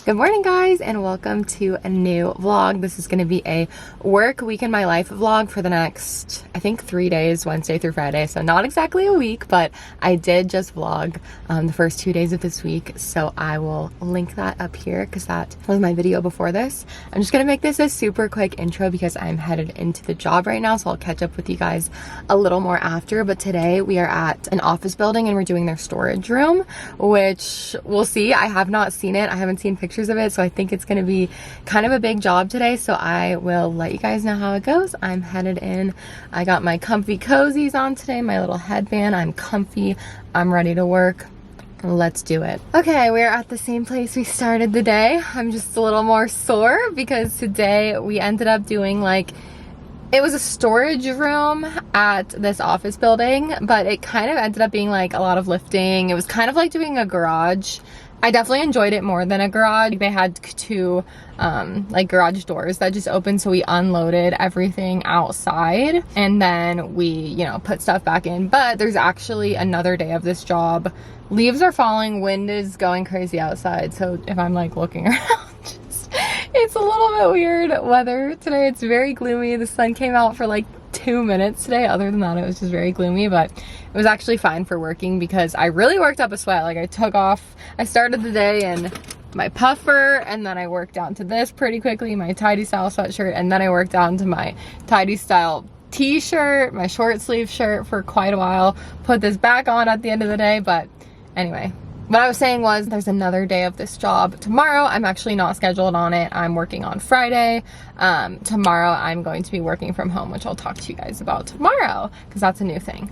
Good morning, guys, and welcome to a new vlog. This is going to be a work week in my life vlog for the next, I think, 3 days, Wednesday through Friday. So not exactly a week, but I did just vlog the first 2 days of this week. So I will link that up here because that was my video before this. I'm just going to make this a super quick intro because I'm headed into the job right now. So I'll catch up with you guys a little more after. But today we are at an office building and we're doing their storage room, which we'll see. I have not seen it. I haven't seen pictures of it, so I think it's going to be kind of a big job today, so I will let you guys know how it goes. I'm headed in. I got my comfy cozies on today, my little headband. I'm comfy. I'm ready to work. Let's do it. Okay, we're at the same place we started the day. I'm just a little more sore because today we ended up doing it was a storage room at this office building, but it kind of ended up being like a lot of lifting. It was kind of like doing a garage. I definitely enjoyed it more than a garage. They had two garage doors that just opened, so we unloaded everything outside and then we, put stuff back in. But there's actually another day of this job. Leaves are falling, wind is going crazy outside, so if I'm looking around, it's a little bit weird weather today. It's very gloomy. The sun came out for 2 minutes today. Other than that, it was just very gloomy, but it was actually fine for working because I really worked up a sweat. I started the day in my puffer and then I worked down to this pretty quickly, my tidy style sweatshirt, and then I worked down to my tidy style t-shirt, my short sleeve shirt for quite a while. Put this back on at the end of the day, but anyway. What I was saying was there's another day of this job tomorrow. I'm actually not scheduled on it. I'm working on Friday. Tomorrow I'm going to be working from home, which I'll talk to you guys about tomorrow because that's a new thing.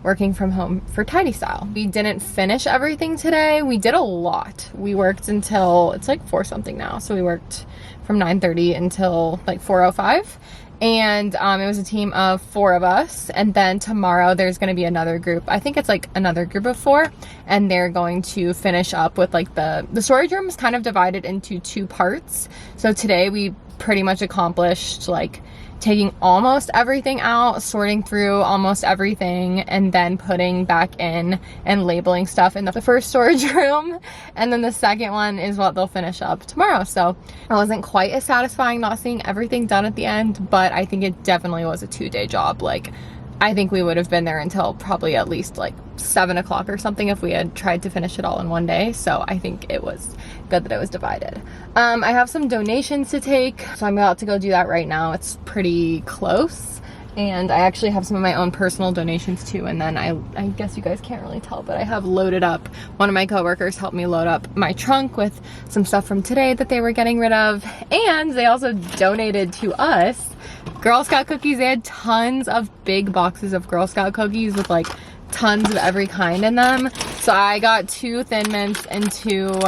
Working from home for tidy style. We didn't finish everything today. We did a lot. We worked until it's 4 something now. So we worked from 9:30 until 4:05. And it was a team of 4 of us, and then tomorrow there's going to be another group. I think it's another group of 4, and they're going to finish up with the storage room is kind of divided into 2 parts. So today we pretty much accomplished taking almost everything out, sorting through almost everything, and then putting back in and labeling stuff in the first storage room. And then the second one is what they'll finish up tomorrow. So it wasn't quite as satisfying not seeing everything done at the end, but I think it definitely was a 2-day job. I think we would have been there until probably at least 7 o'clock or something if we had tried to finish it all in one day. So I think it was good that it was divided. I have some donations to take, so I'm about to go do that right now. It's pretty close. And I actually have some of my own personal donations too. And then I guess you guys can't really tell, but I have loaded up, one of my coworkers helped me load up my trunk with some stuff from today that they were getting rid of. And they also donated to us Girl Scout cookies. They had tons of big boxes of Girl Scout cookies with tons of every kind in them. So I got 2 Thin Mints and 2,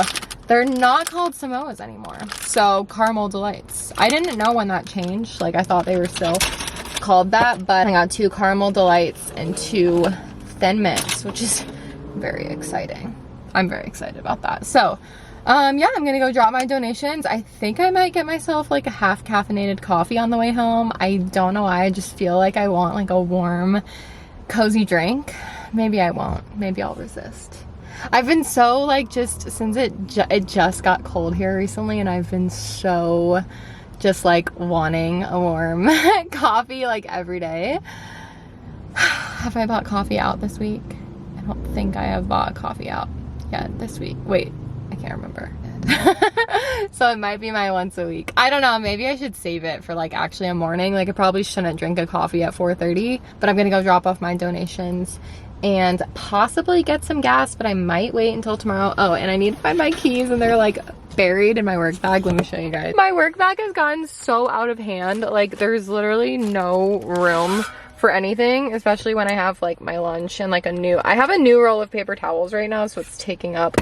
they're not called Samoas anymore. So Caramel Delights. I didn't know when that changed. I thought they were still called that, but I got 2 Caramel Delights and 2 Thin Mints, which is very exciting. I'm very excited about that. So yeah, I'm gonna go drop my donations. I think I might get myself a half caffeinated coffee on the way home. I don't know why. I just feel I want a warm, cozy drink. Maybe I won't. Maybe I'll resist. I've been so just since it just got cold here recently, and I've been so just wanting a warm coffee every day. Have I bought coffee out this week? I don't think I have bought coffee out yet this week. Wait, I can't remember. So it might be my once a week. I don't know, maybe I should save it for actually a morning. I probably shouldn't drink a coffee at 4:30, but I'm gonna go drop off my donations and possibly get some gas, but I might wait until tomorrow. Oh, and I need to find my keys, and they're buried in my work bag. Let me show you guys. My work bag has gotten so out of hand. There's literally no room for anything, especially when I have my lunch and I have a new roll of paper towels right now, so it's taking up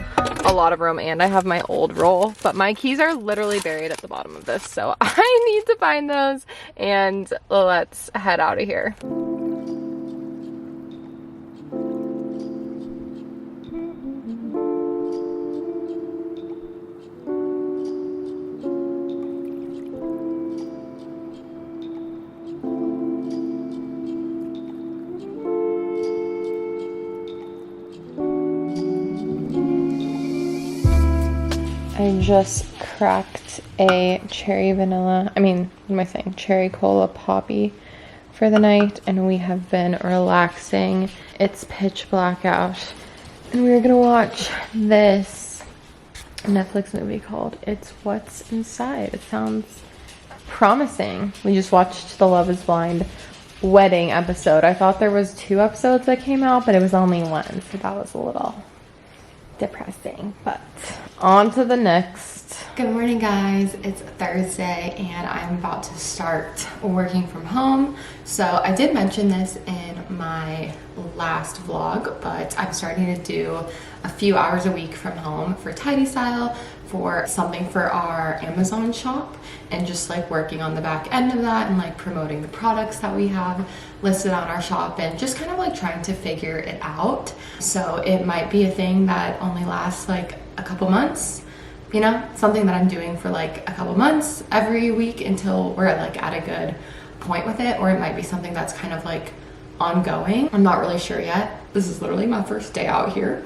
a lot of room, and I have my old roll, but my keys are literally buried at the bottom of this, so I need to find those, and let's head out of here. I just cracked a cherry cola poppy for the night, and we have been relaxing. It's pitch black out, and we're gonna watch this Netflix movie called It's What's Inside. It sounds promising. We just watched the Love is Blind wedding episode. I thought there was 2 episodes that came out, but it was only 1, so that was a little depressing. But on to the next. Good morning, guys. It's Thursday and I'm about to start working from home. So I did mention this in my last vlog, but I'm starting to do a few hours a week from home for Tidy Style, for something for our Amazon shop, and just like working on the back end of that and like promoting the products that we have listed on our shop and just kind of like trying to figure it out. So it might be a thing that only lasts like a couple months, you know, something that I'm doing for like a couple months every week until we're like at a good point with it, or it might be something that's kind of like ongoing. I'm not really sure yet. This is literally my first day out here.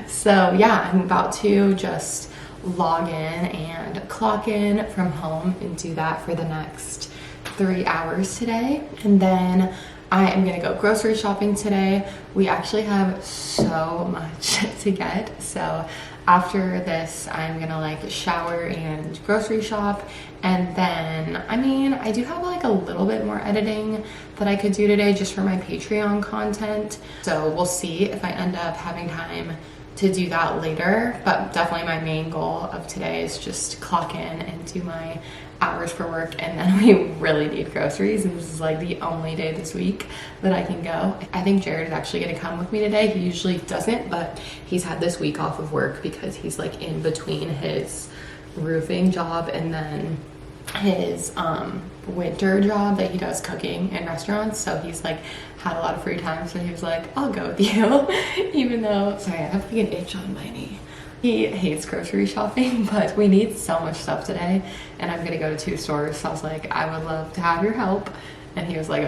So yeah, I'm about to just log in and clock in from home and do that for the next 3 hours today. And then I am gonna go grocery shopping today. We actually have so much to get. So after this, I'm gonna like shower and grocery shop. And then, I do have like a little bit more editing that I could do today just for my Patreon content. So we'll see if I end up having time to do that later, but definitely my main goal of today is just clock in and do my hours for work, and then we really need groceries, and this is like the only day this week that I can go. I think Jared is actually gonna come with me today. He usually doesn't, but he's had this week off of work because he's like in between his roofing job and then his winter job that he does cooking in restaurants. So he's like had a lot of free time, so he was like, I'll go with you. Even though, sorry, I have like an itch on my knee. He hates grocery shopping, but we need so much stuff today, and I'm gonna go to 2 stores. So I was like, I would love to have your help. And he was like,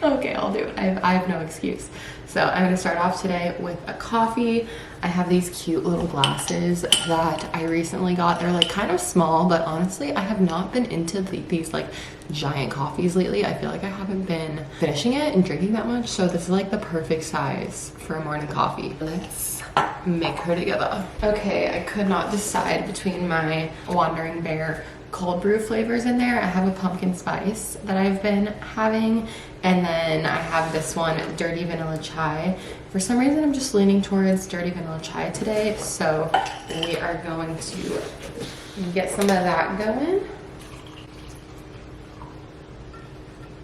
okay, I'll do it. I have no excuse. So I'm gonna start off today with a coffee. I have these cute little glasses that I recently got. They're like kind of small, but honestly, I have not been into these like giant coffees lately. I feel like I haven't been finishing it and drinking that much. So this is like the perfect size for a morning coffee. Let's make her together. Okay, I could not decide between my Wandering Bear cold brew flavors in there. I have a pumpkin spice that I've been having, and then I have this one, dirty vanilla chai. For some reason, I'm just leaning towards dirty vanilla chai today, so we are going to get some of that going.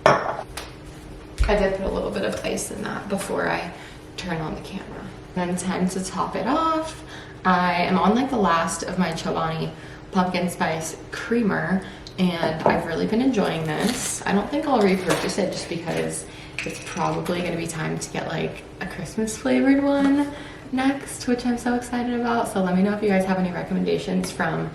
I did put a little bit of ice in that before I turn on the camera. Then time to top it off. I am on like the last of my Chobani pumpkin spice creamer, and I've really been enjoying this. I don't think I'll repurchase it just because it's probably going to be time to get like a Christmas flavored one next, which I'm so excited about. So let me know if you guys have any recommendations from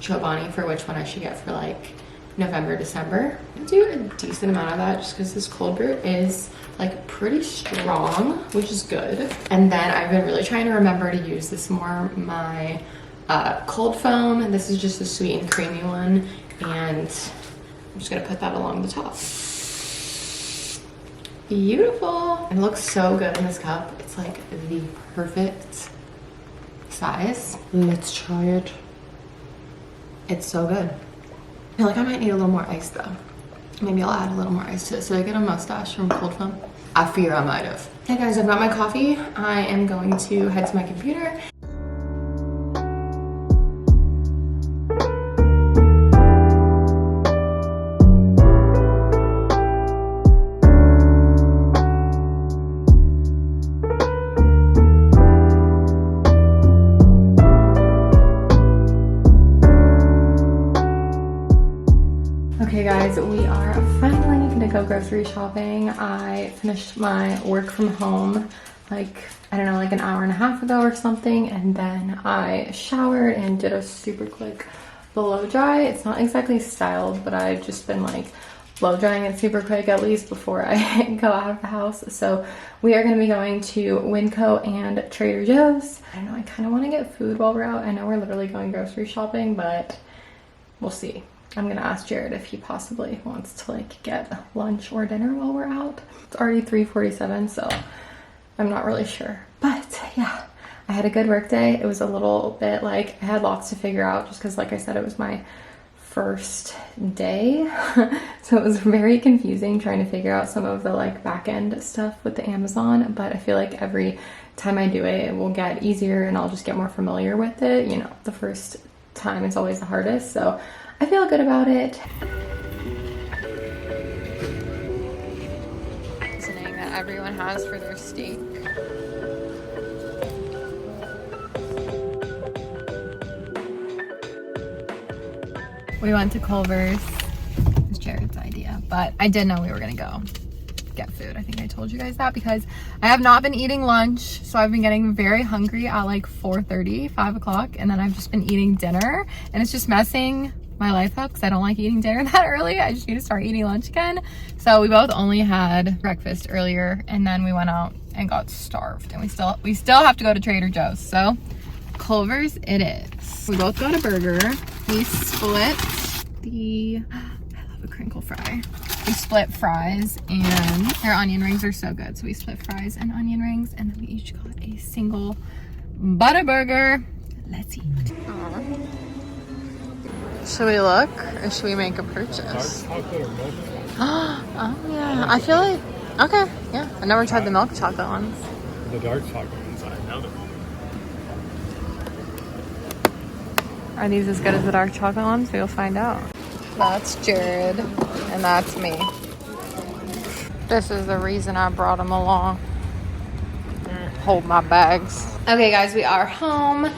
Chobani for which one I should get for like November, December. I do a decent amount of that just because this cold brew is like pretty strong, which is good. And then I've been really trying to remember to use this more, my cold foam, and this is just a sweet and creamy one, and I'm just gonna put that along the top. Beautiful. It looks so good in this cup. It's like the perfect size. Let's try it. It's so good. I feel like I might need a little more ice though. Maybe I'll add a little more ice to it. So I get a mustache from cold foam. I fear I might have. Hey guys, I've got my coffee. I am going to head to my computer. Okay guys, we are finally gonna go grocery shopping. I finished my work from home like, I don't know, like an hour and a half ago or something, and then I showered and did a super quick blow dry. It's not exactly styled, but I've just been like blow drying it super quick, at least before I go out of the house. So we are going to be going to Winco and Trader Joe's. I don't know, I kind of want to get food while we're out. I know we're literally going grocery shopping, but we'll see. I'm gonna ask Jared if he possibly wants to like get lunch or dinner while we're out. It's already 3:47, so I'm not really sure. But yeah, I had a good work day. It was a little bit like I had lots to figure out just because, like I said, it was my first day. So it was very confusing trying to figure out some of the like back end stuff with the Amazon, but I feel like every time I do it, it will get easier and I'll just get more familiar with it. You know, the first time is always the hardest, so I feel good about it. Reasoning that everyone has for their steak. We went to Culver's. It was Jared's idea, but I did know we were gonna go get food. I think I told you guys that because I have not been eating lunch, so I've been getting very hungry at like 4:30, 5 o'clock, and then I've just been eating dinner, and it's just messing my life up because I don't like eating dinner that early. I just need to start eating lunch again. So we both only had breakfast earlier, and then we went out and got starved, and we still have to go to Trader Joe's. So Culver's it is. We both got a burger. We split the, I love a crinkle fry. We split fries, and their onion rings are so good. So we split fries and onion rings, and then we each got a single butter burger. Let's eat. Aww. Should we look or should we make a purchase? Dark chocolate or milk? Oh yeah, I feel like, okay, yeah. I never tried the milk chocolate ones. The dark chocolate ones, I know them. Are these as good as the dark chocolate ones? We'll find out. That's Jared, and that's me. This is the reason I brought him along. Hold my bags. Okay guys, we are home.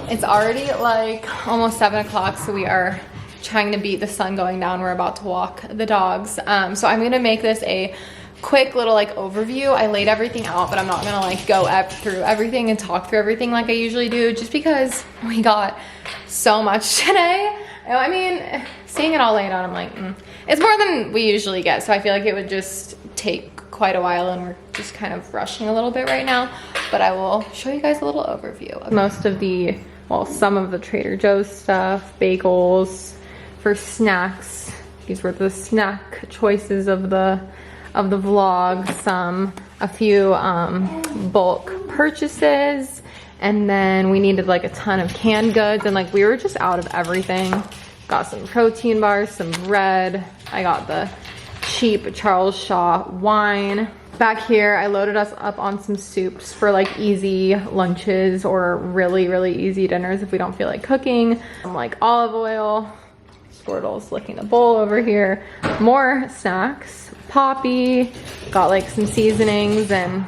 It's already like almost 7 o'clock, so we are trying to beat the sun going down. We're about to walk the dogs. So I'm gonna make this a quick little like overview. I laid everything out, but I'm not gonna like go through everything and talk through everything like I usually do, just because we got so much today. I mean, seeing it all laid out, I'm like, it's more than we usually get, so I feel like it would just take quite a while, and we're just kind of rushing a little bit right now, but I will show you guys a little overview of most of the, well, some of the Trader Joe's stuff, bagels for snacks. These were the snack choices of the vlog. A few bulk purchases, and then we needed like a ton of canned goods, and like we were just out of everything. Got some protein bars, some bread. I got the cheap Charles Shaw wine. Back here, I loaded us up on some soups for like easy lunches or really, really easy dinners if we don't feel like cooking. Some like olive oil. Squirtle's licking a bowl over here. More snacks. Poppy. Got like some seasonings and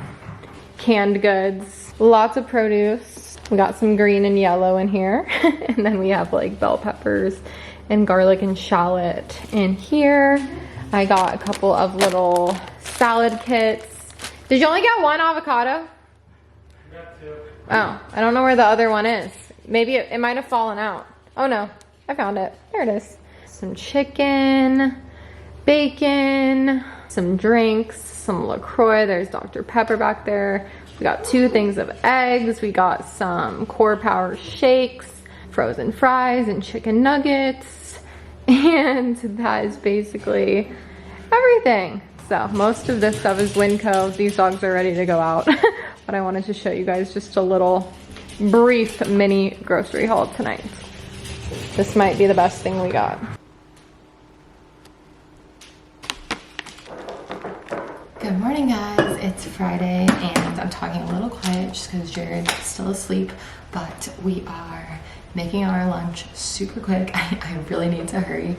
canned goods. Lots of produce. We got some green and yellow in here. And then we have like bell peppers and garlic and shallot in here. I got a couple of little salad kits. Did you only get one avocado? I got two. Oh, I don't know where the other one is. Maybe it might have fallen out. Oh no, I found it. There it is. Some chicken, bacon, some drinks, some LaCroix. There's Dr. Pepper back there. We got 2 things of eggs. We got some Core Power shakes, frozen fries, and chicken nuggets. And that is basically everything. So most of this stuff is Winco. These dogs are ready to go out. But I wanted to show you guys just a little brief mini grocery haul tonight. This might be the best thing we got. Good morning guys, it's Friday and I'm talking a little quiet just because Jared's still asleep, but we are making our lunch super quick. I really need to hurry.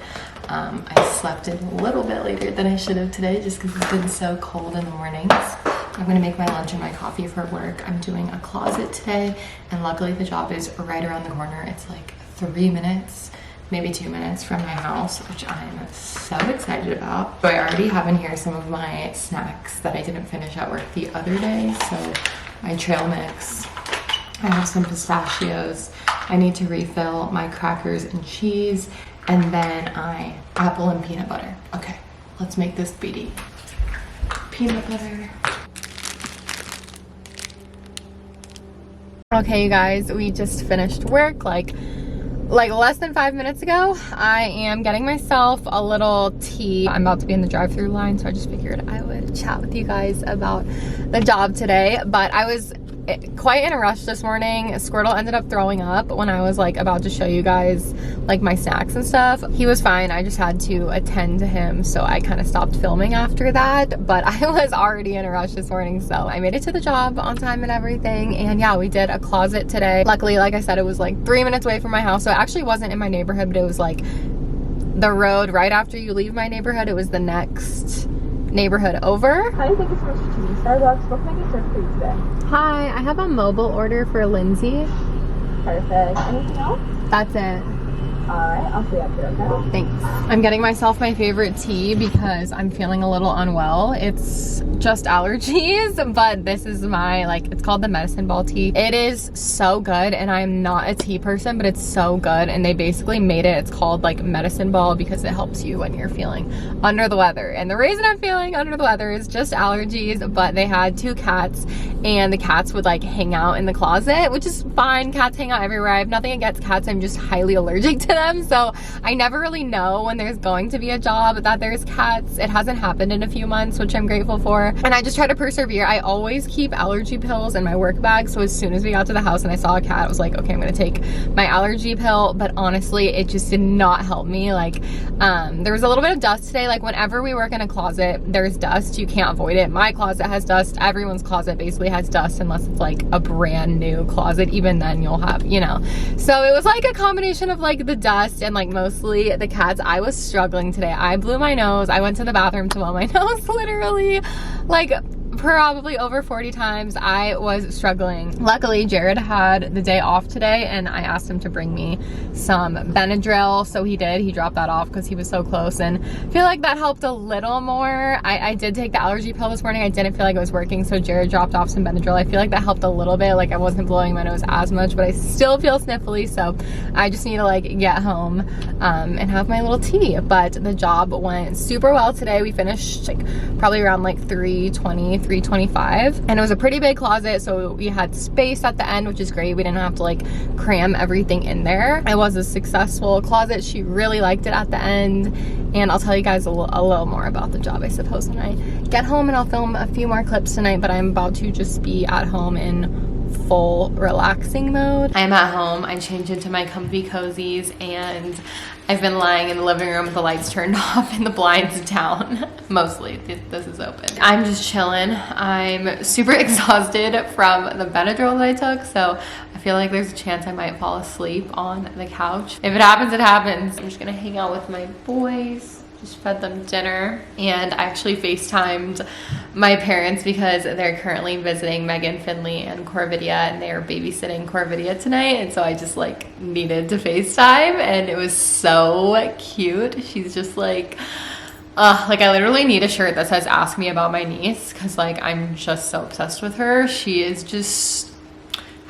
I slept in a little bit later than I should have today just because it's been so cold in the mornings. I'm gonna make my lunch and my coffee for work. I'm doing a closet today, and luckily the job is right around the corner. It's like 3 minutes, maybe 2 minutes from my house, which I'm so excited about. So I already have in here some of my snacks that I didn't finish at work the other day. So my trail mix, I have some pistachios. I need to refill my crackers and cheese, and then apple and peanut butter. Okay, Let's make this beady. Peanut butter. Okay, you guys, we just finished work like less than 5 minutes ago. I am getting myself a little tea. I'm about to be in the drive-through line, so I just figured I would chat with you guys about the job today. But I was quite in a rush this morning. Squirtle ended up throwing up when I was like about to show you guys like my snacks and stuff. He was fine. I just had to attend to him, so I kind of stopped filming after that. But I was already in a rush this morning, so I made it to the job on time and everything. And yeah, we did a closet today. Luckily, like I said, it was like 3 minutes away from my house, so it actually wasn't in my neighborhood, but it was like the road right after you leave my neighborhood. It was the next neighborhood over. Hi, thank you so much for choosing Starbucks. What can I get served for you today? Hi, I have a mobile order for Lindsey. Perfect. Anything else? That's it. Alright, I'll see you up here, okay? Thanks. I'm getting myself my favorite tea because I'm feeling a little unwell. It's just allergies, but this is my, like, it's called the medicine ball tea. It is so good, and I'm not a tea person, but it's so good, and they basically made it, it's called like medicine ball because it helps you when you're feeling under the weather. And the reason I'm feeling under the weather is just allergies, but they had 2 cats, and the cats would like hang out in the closet, which is fine. Cats hang out everywhere. I have nothing against cats. I'm just highly allergic to them, so I never really know when there's going to be a job that there's cats. It hasn't happened in a few months, which I'm grateful for, and I just try to persevere. I always keep allergy pills in my work bag, so as soon as we got to the house and I saw a cat, I was like, okay, I'm gonna take my allergy pill. But honestly, it just did not help me. Like there was a little bit of dust today. Like whenever we work in a closet, there's dust. You can't avoid it. My closet has dust. Everyone's closet basically has dust, unless it's like a brand new closet. Even then you'll have, you know. So it was like a combination of like the dust and like mostly the cats. I was struggling today. I blew my nose. I went to the bathroom to blow my nose literally like probably over 40 times. I was struggling. Luckily, Jared had the day off today, and I asked him to bring me some Benadryl, so he did. He dropped that off because he was so close, and I feel like that helped a little more. I did take the allergy pill this morning. I didn't feel like it was working, so Jared dropped off some Benadryl. I feel like that helped a little bit. Like I wasn't blowing my nose as much, but I still feel sniffly, so I just need to like get home and have my little tea. But the job went super well today. We finished like probably around like 3:20, 3:25, and it was a pretty big closet, so we had space at the end, which is great. We didn't have to like cram everything in there. It was a successful closet. She really liked it at the end, and I'll tell you guys a little more about the job, I suppose, when I get home, and I'll film a few more clips tonight. But I'm about to just be at home in full relaxing mode. I'm at home. I changed into my comfy cozies, and I've been lying in the living room with the lights turned off and the blinds down. Mostly, this is open. I'm just chilling. I'm super exhausted from the Benadryl that I took, so I feel like there's a chance I might fall asleep on the couch. If it happens, it happens. I'm just gonna hang out with my boys. Just fed them dinner, and I actually FaceTimed my parents because they're currently visiting Megan, Finley, and Corvidia, and they are babysitting Corvidia tonight, and so I just like needed to FaceTime, and it was so cute. She's just like I literally need a shirt that says "Ask me about my niece" because like I'm just so obsessed with her. She is just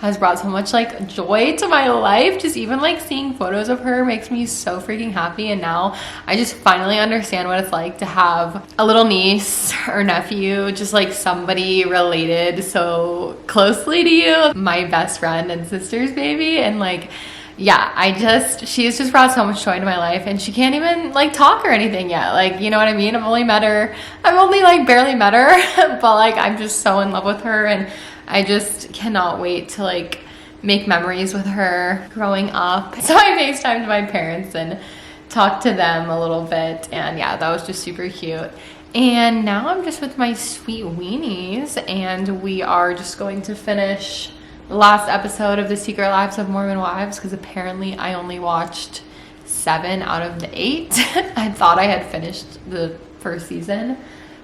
has brought so much like joy to my life. Just even like seeing photos of her makes me so freaking happy, and now I just finally understand what it's like to have a little niece or nephew, just like somebody related so closely to you. My best friend and sister's baby, and like yeah, she's just brought so much joy to my life, and she can't even like talk or anything yet. Like, you know what I mean? I've only like barely met her, but like I'm just so in love with her, and I just cannot wait to like make memories with her growing up. So I FaceTimed my parents and talked to them a little bit, and yeah, that was just super cute. And now I'm just with my sweet weenies, and we are just going to finish the last episode of The Secret Lives of Mormon Wives, because apparently I only watched 7 out of the 8. I thought I had finished the first season,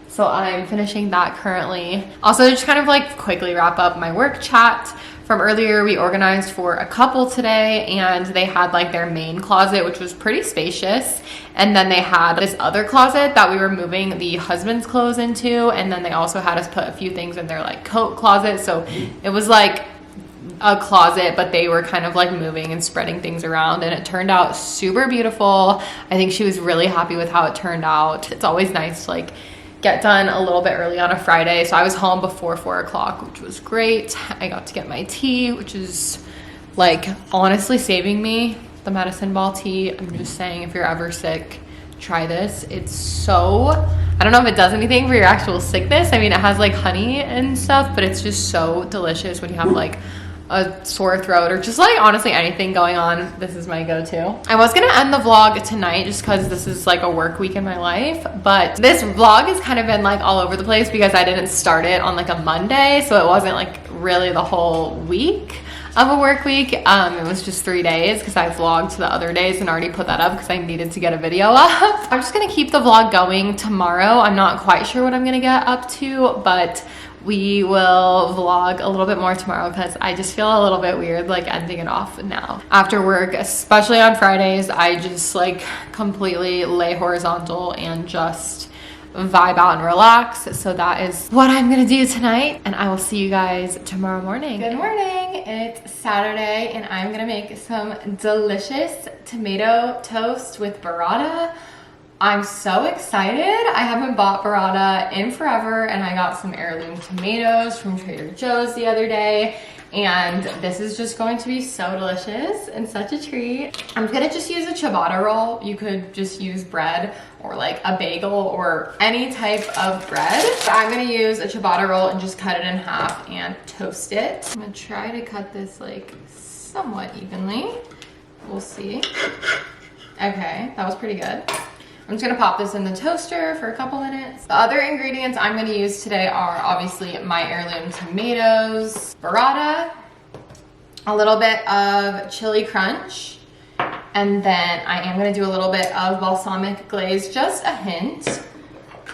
so I'm finishing that currently. Also, just kind of like quickly wrap up my work chat from earlier. We organized for a couple today, and they had like their main closet, which was pretty spacious, and then they had this other closet that we were moving the husband's clothes into, and then they also had us put a few things in their like coat closet. So it was like a closet, but they were kind of like moving and spreading things around, and it turned out super beautiful. I think she was really happy with how it turned out. It's always nice to like get done a little bit early on a Friday. So I was home before 4 o'clock, which was great. I got to get my tea, which is like honestly saving me. The medicine ball tea. I'm just saying, if you're ever sick, try this. It's so, I don't know if it does anything for your actual sickness. I mean, it has like honey and stuff, but it's just so delicious when you have like a sore throat or just like honestly anything going on. This is my go-to. I was gonna end the vlog tonight just because this is like a work week in my life, but this vlog has kind of been like all over the place because I didn't start it on like a Monday, so it wasn't like really the whole week of a work week. It was just 3 days because I vlogged the other days and already put that up because I needed to get a video up. I'm just gonna keep the vlog going tomorrow. I'm not quite sure what I'm gonna get up to, but we will vlog a little bit more tomorrow because I just feel a little bit weird like ending it off now. After work, especially on Fridays, I just like completely lay horizontal and just vibe out and relax. So that is what I'm gonna do tonight, and I will see you guys tomorrow morning. Good morning, it's Saturday and I'm gonna make some delicious tomato toast with burrata. I'm so excited. I haven't bought burrata in forever, and I got some heirloom tomatoes from Trader Joe's the other day, and this is just going to be so delicious and such a treat. I'm gonna just use a ciabatta roll. You could just use bread or like a bagel or any type of bread. But I'm gonna use a ciabatta roll and just cut it in half and toast it. I'm gonna try to cut this like somewhat evenly. We'll see. Okay, that was pretty good. I'm just gonna pop this in the toaster for a couple minutes. The other ingredients I'm gonna use today are obviously my heirloom tomatoes, burrata, a little bit of chili crunch, and then I am gonna do a little bit of balsamic glaze, just a hint,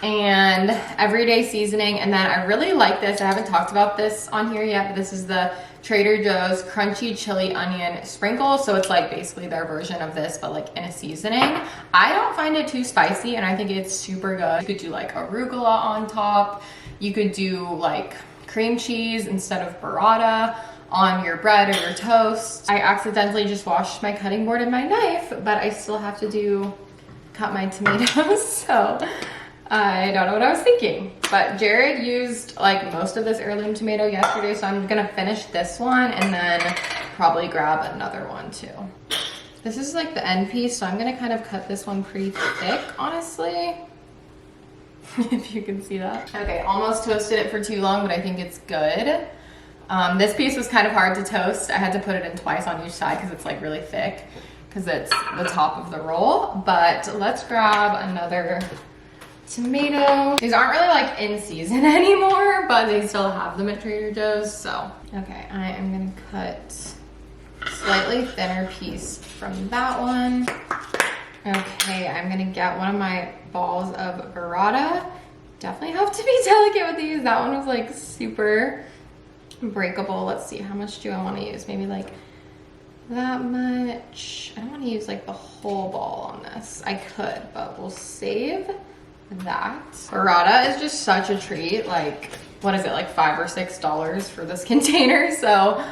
and everyday seasoning. And then I really like this. I haven't talked about this on here yet, but this is the Trader Joe's crunchy chili onion sprinkle. So it's like basically their version of this, but like in a seasoning. I don't find it too spicy, and I think it's super good. You could do like arugula on top. You could do like cream cheese instead of burrata on your bread or your toast. I accidentally just washed my cutting board and my knife, but I still have to cut my tomatoes. So I don't know what I was thinking, but Jared used like most of this heirloom tomato yesterday, so I'm gonna finish this one and then probably grab another one too. This is like the end piece, so I'm gonna kind of cut this one pretty thick, honestly. If you can see that. Okay, almost toasted it for too long, but I think it's good. This piece was kind of hard to toast. I had to put it in twice on each side because it's like really thick, because it's the top of the roll. But let's grab another tomato. These aren't really like in season anymore, but they still have them at Trader Joe's. So okay, I am gonna cut a slightly thinner piece from that one. Okay, I'm gonna get one of my balls of burrata. Definitely have to be delicate with these. That one was like super breakable. Let's see, how much do I want to use? Maybe like that much. I don't want to use like the whole ball on this. I could, but we'll save that. Burrata is just such a treat. Like, what is it, like $5 or $6 for this container? So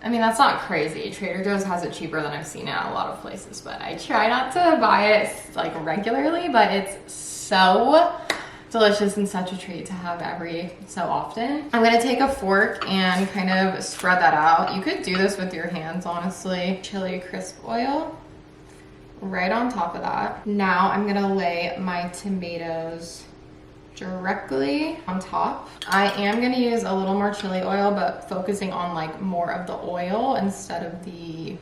I mean, that's not crazy. Trader Joe's has it cheaper than I've seen it at a lot of places, but I try not to buy it like regularly, but it's so delicious and such a treat to have every so often. I'm gonna take a fork and kind of spread that out. You could do this with your hands, honestly. Chili crisp oil right on top of that. Now I'm gonna lay my tomatoes directly on top. I am gonna use a little more chili oil, but focusing on like more of the oil instead of the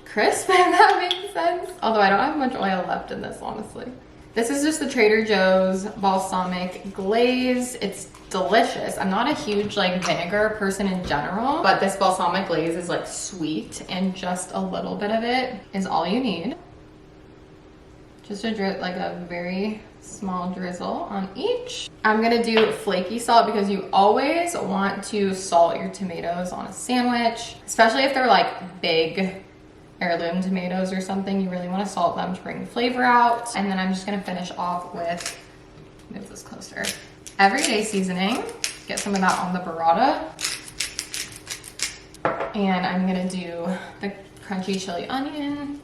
crisp, if that makes sense. Although I don't have much oil left in this, honestly. This is just the Trader Joe's balsamic glaze. It's delicious. I'm not a huge like vinegar person in general, but this balsamic glaze is like sweet, and just a little bit of it is all you need. Just like a very small drizzle on each. I'm gonna do flaky salt because you always want to salt your tomatoes on a sandwich, especially if they're like big heirloom tomatoes or something. You really want to salt them to bring the flavor out. And then I'm just gonna finish off with, move this closer, everyday seasoning. Get some of that on the burrata. and I'm gonna do the crunchy chili onion.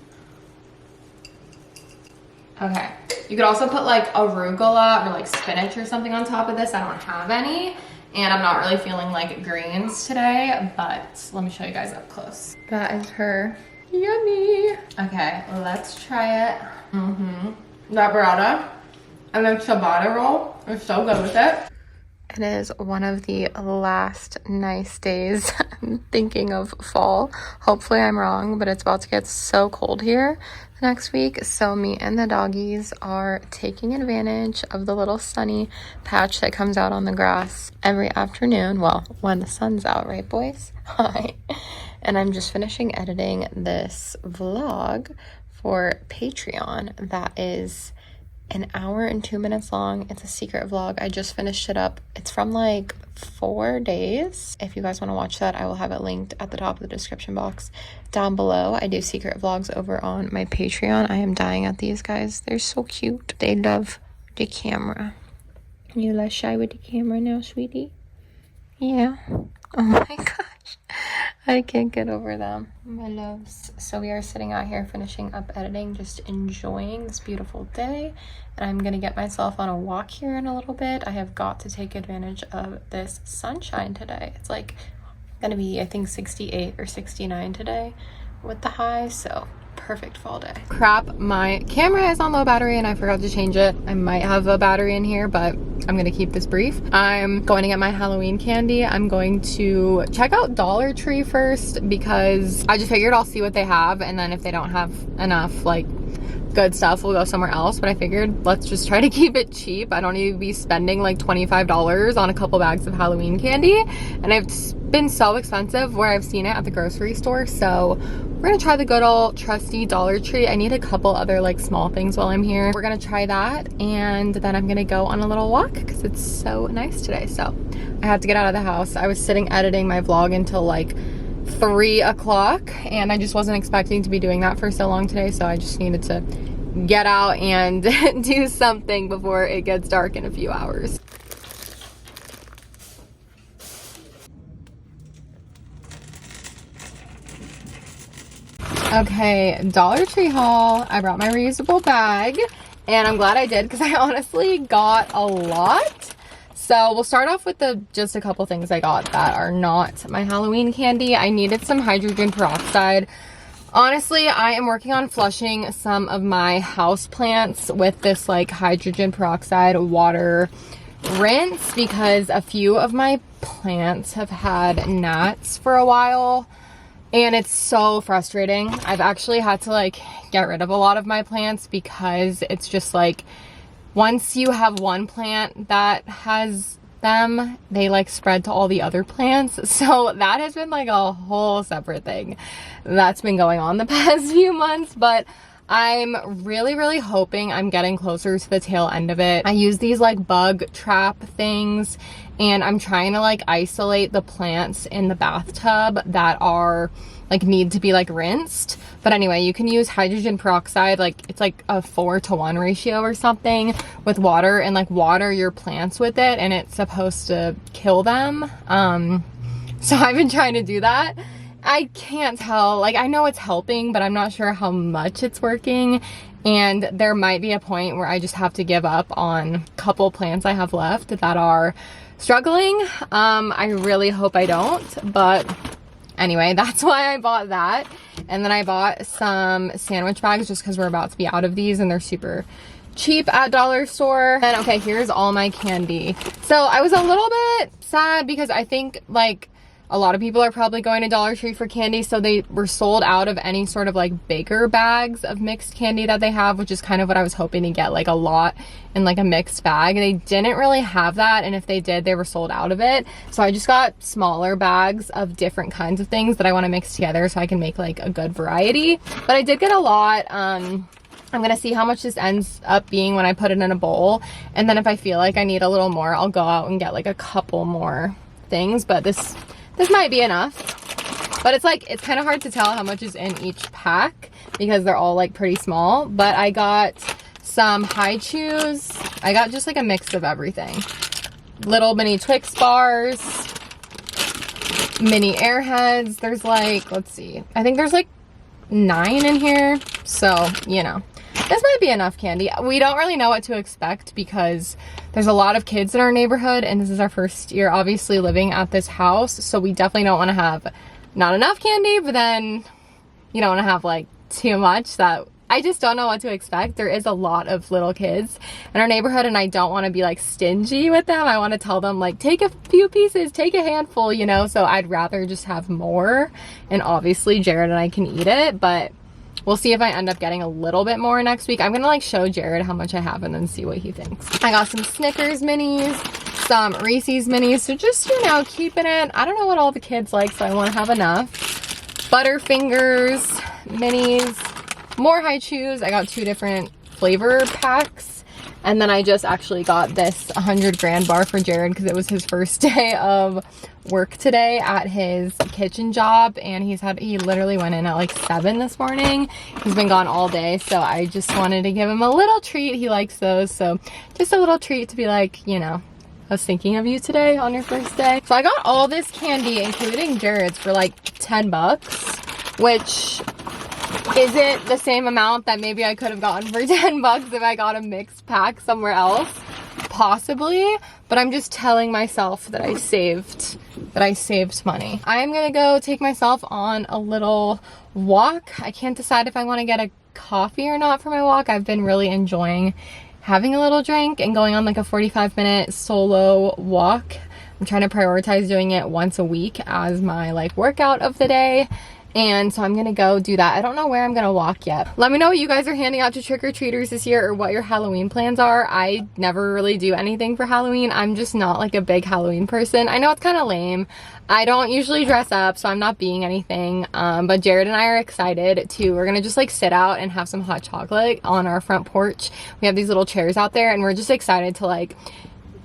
Okay, you could also put like arugula or like spinach or something on top of this. I don't have any, and I'm not really feeling like greens today, but let me show you guys up close. That is her. Yummy. Okay, let's try it. That burrata and then ciabatta roll are so good with it. It is one of the last nice days. I'm thinking of fall. Hopefully I'm wrong, but it's about to get so cold here next week. So me and the doggies are taking advantage of the little sunny patch that comes out on the grass every afternoon. Well, when the sun's out, right, boys? Hi. And I'm just finishing editing this vlog for Patreon that is an hour and 2 minutes long. It's a secret vlog. I just finished it up. It's from like 4 days. If you guys want to watch that, I will have it linked at the top of the description box down below. I do secret vlogs over on my Patreon. I am dying at these guys. They're so cute. They love the camera. You less shy with the camera now, sweetie? Yeah. Oh my gosh. I can't get over them, my loves. So we are sitting out here finishing up editing, just enjoying this beautiful day. And I'm gonna get myself on a walk here in a little bit. I have got to take advantage of this sunshine today. It's like gonna be, I think, 68 or 69 today with the high, so perfect fall day. Crap, my camera is on low battery and I forgot to change it. I might have a battery in here, but I'm gonna keep this brief. I'm going to get my Halloween candy. I'm going to check out Dollar Tree first because I just figured I'll see what they have, and then if they don't have enough like good stuff, we'll go somewhere else. But I figured let's just try to keep it cheap. I don't need to be spending like $25 on a couple bags of Halloween candy, and it's been so expensive where I've seen it at the grocery store. So we're gonna try the good old trusty Dollar Tree. I need a couple other like small things while I'm here. We're gonna try that, and then I'm gonna go on a little walk because it's so nice today. So I have to get out of the house. I was sitting editing my vlog until like 3 o'clock, and I just wasn't expecting to be doing that for so long today. So I just needed to get out and do something before it gets dark in a few hours. Okay, Dollar Tree haul. I brought my reusable bag, and I'm glad I did because I honestly got a lot. So we'll start off with just a couple things I got that are not my Halloween candy. I needed some hydrogen peroxide. Honestly, I am working on flushing some of my house plants with this like hydrogen peroxide water rinse because a few of my plants have had gnats for a while. And it's so frustrating. I've actually had to like get rid of a lot of my plants because it's just like once you have one plant that has them, they like spread to all the other plants. So that has been like a whole separate thing that's been going on the past few months. But I'm really hoping I'm getting closer to the tail end of it. I use these like bug trap things, and I'm trying to like isolate the plants in the bathtub that are like need to be like rinsed. But anyway, you can use hydrogen peroxide, like it's like a 4-to-1 ratio or something with water, and like water your plants with it, and it's supposed to kill them. So I've been trying to do that. I can't tell, like I know it's helping, but I'm not sure how much it's working, and there might be a point where I just have to give up on a couple plants I have left that are struggling. I really hope I don't, but anyway, that's why I bought that. And then I bought some sandwich bags just because we're about to be out of these and they're super cheap at dollar store. And okay, here's all my candy. So I was a little bit sad because I think like a lot of people are probably going to Dollar Tree for candy, so they were sold out of any sort of like bigger bags of mixed candy that they have, which is kind of what I was hoping to get, like a lot in like a mixed bag. They didn't really have that, and if they did, they were sold out of it. So I just got smaller bags of different kinds of things that I want to mix together so I can make like a good variety. But I did get a lot. I'm gonna see how much this ends up being when I put it in a bowl, and then if I feel like I need a little more, I'll go out and get like a couple more things. But this might be enough, but it's like, it's kind of hard to tell how much is in each pack because they're all like pretty small. But I got some High Chews. I got just like a mix of everything. Little mini Twix bars, mini Airheads. There's like, let's see, I think there's like 9 in here. So, you know, this might be enough candy. We don't really know what to expect because there's a lot of kids in our neighborhood and this is our first year obviously living at this house. So we definitely don't want to have not enough candy, but then you don't want to have like too much. That I just don't know what to expect. There is a lot of little kids in our neighborhood and I don't want to be like stingy with them. I want to tell them like, take a few pieces, take a handful, you know? So I'd rather just have more, and obviously Jared and I can eat it, but we'll see if I end up getting a little bit more next week. I'm gonna like show Jared how much I have and then see what he thinks. I got some Snickers minis, some Reese's minis, so just, you know, keeping it. I don't know what all the kids like, so I want to have enough. Butterfingers, minis, more high chews. I got 2 different flavor packs, and then I just actually got this 100 grand bar for Jared because it was his first day of work today at his kitchen job, and he literally went in at like 7 this morning. He's been gone all day, so I just wanted to give him a little treat. He likes those, so just a little treat to be like, you know, I was thinking of you today on your first day. So I got all this candy, including Jared's, for like 10 bucks, which isn't the same amount that maybe I could have gotten for 10 bucks if I got a mixed pack somewhere else, possibly, but I'm just telling myself that I saved money. I'm gonna go take myself on a little walk. I can't decide if I want to get a coffee or not for my walk. I've been really enjoying having a little drink and going on like a 45-minute solo walk. I'm trying to prioritize doing it once a week as my like workout of the day. And so I'm gonna go do that. I don't know where I'm gonna walk yet. Let me know what you guys are handing out to trick-or-treaters this year or what your Halloween plans are. I never really do anything for Halloween. I'm just not like a big Halloween person. I know it's kind of lame. I don't usually dress up, so I'm not being anything. But Jared and I are excited to, we're gonna just like sit out and have some hot chocolate on our front porch. We have these little chairs out there and we're just excited to like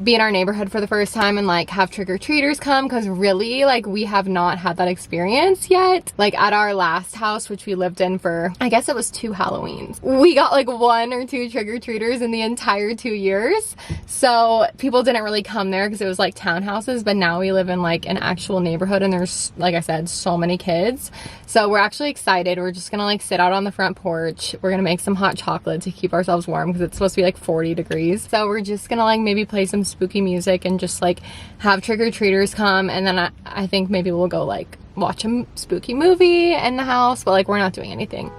be in our neighborhood for the first time and like have trick-or-treaters come, because really like we have not had that experience yet. Like at our last house, which we lived in for, I guess it was 2 Halloweens, we got like 1 or 2 trick-or-treaters in the entire 2 years. So people didn't really come there because it was like townhouses, but now we live in like an actual neighborhood and there's, like I said, so many kids. So we're actually excited. We're just gonna like sit out on the front porch. We're gonna make some hot chocolate to keep ourselves warm because it's supposed to be like 40 degrees. So we're just gonna like maybe play some spooky music and just like have trick-or-treaters come, and then I think maybe we'll go like watch a spooky movie in the house, but like we're not doing anything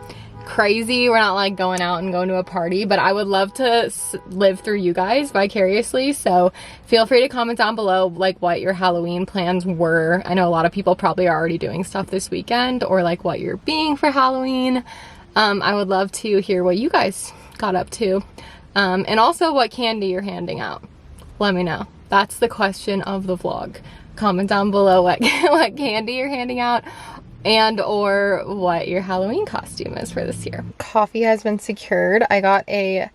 crazy. We're not like going out and going to a party, but I would love to live through you guys vicariously. So feel free to comment down below like what your Halloween plans were. I know a lot of people probably are already doing stuff this weekend, or like what you're being for Halloween. I would love to hear what you guys got up to, and also what candy you're handing out. Let me know. That's the question of the vlog. Comment down below what candy you're handing out and or what your Halloween costume is for this year. Coffee has been secured. I got a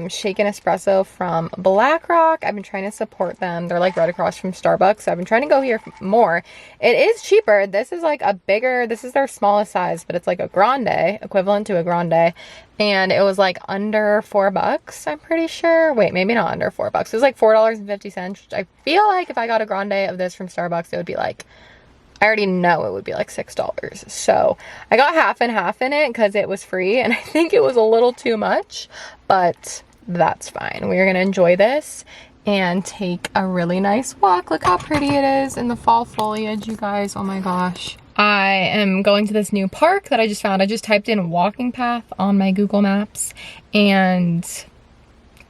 shaken espresso from BlackRock. I've been trying to support them. They're like right across from Starbucks, so I've been trying to go here more. It is cheaper. This is like a bigger, this is their smallest size, but it's like a grande, equivalent to a grande, and it was like under $4, I'm pretty sure. Wait, maybe not under $4. It was like $4.50, which I feel like if I got a grande of this from Starbucks, it would be like, I already know it would be like $6. So I got half and half in it because it was free, and I think it was a little too much, but that's fine. We're gonna enjoy this and take a really nice walk. Look how pretty it is in the fall foliage, you guys. Oh my gosh. I am going to this new park that I just found. I just typed in walking path on my Google Maps and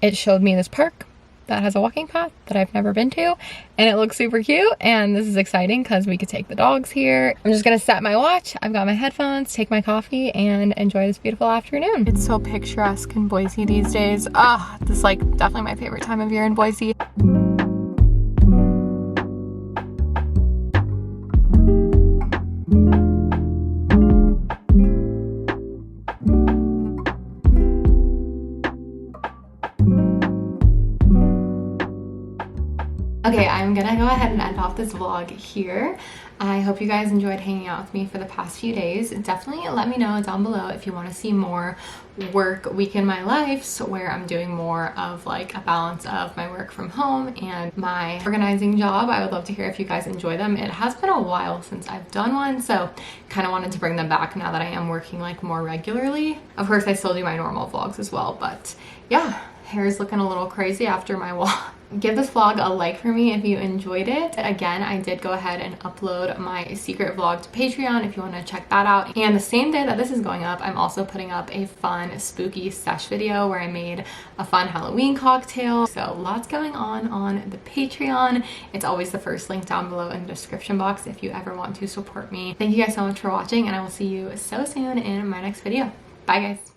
it showed me this park that has a walking path that I've never been to, and it looks super cute, and this is exciting because we could take the dogs here. I'm just gonna set my watch, I've got my headphones, take my coffee, and enjoy this beautiful afternoon. It's so picturesque in Boise these days. This is like definitely my favorite time of year in Boise. Okay, I'm I'm gonna go ahead and end off this vlog here. I hope you guys enjoyed hanging out with me for the past few days. Definitely let me know down below if you want to see more work week in my life, so where I'm doing more of like a balance of my work from home and my organizing job. I would love to hear if you guys enjoy them. It has been a while since I've done one, so kind of wanted to bring them back now that I am working like more regularly. Of course, I still do my normal vlogs as well, but yeah, hair is looking a little crazy after my walk. Give this vlog a like for me if you enjoyed it. Again, I did go ahead and upload my secret vlog to Patreon if you want to check that out. And the same day that this is going up, I'm also putting up a fun spooky sesh video where I made a fun Halloween cocktail. So lots going on the Patreon. It's always the first link down below in the description box if you ever want to support me. Thank you guys so much for watching, and I will see you so soon in my next video. Bye guys.